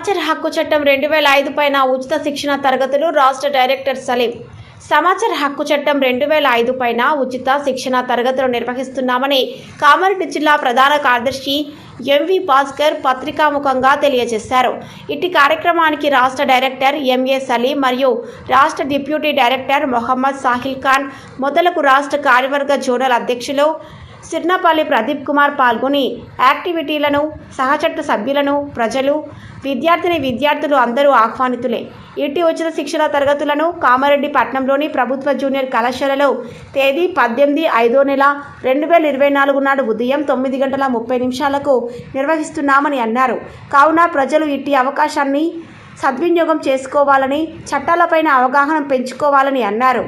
సమాచార హక్కు చట్టం 2005 పైన ఉచిత శిక్షణ తరగతులు రాష్ట్ర డైరెక్టర్ సలీం. సమాచార హక్కు చట్టం 2005 పైన ఉచిత శిక్షణ తరగతులు నిర్వహిస్తున్నామని కామారెడ్డి జిల్లా ప్రధాన కార్యదర్శి ఎంవి భాస్కర్ పత్రికాముఖంగా తెలియజేశారు. ఇట్టి కార్యక్రమానికి రాష్ట్ర డైరెక్టర్ ఎంఏ సలీం మరియు రాష్ట్ర డిప్యూటీ డైరెక్టర్ మొహమ్మద్ సాహిల్ ఖాన్ మొదలగు రాష్ట్ర కార్యవర్గ జోనల్ అధ్యక్షులు సిర్నపల్లి ప్రదీప్ కుమార్ పాల్గొని యాక్టివిటీలను సహచట్ట సభ్యులను ప్రజలు విద్యార్థులు అందరూ ఆహ్వానితులే. ఇట్టి ఉచిత శిక్షణ తరగతులను కామారెడ్డి పట్టణంలోని ప్రభుత్వ జూనియర్ కళాశాలలో తేదీ 18/5/2024 నాడు ఉదయం 9:30 నిర్వహిస్తున్నామని అన్నారు. కావున ప్రజలు ఇట్టి అవకాశాన్ని సద్వినియోగం చేసుకోవాలని, చట్టాలపైన అవగాహన పెంచుకోవాలని అన్నారు.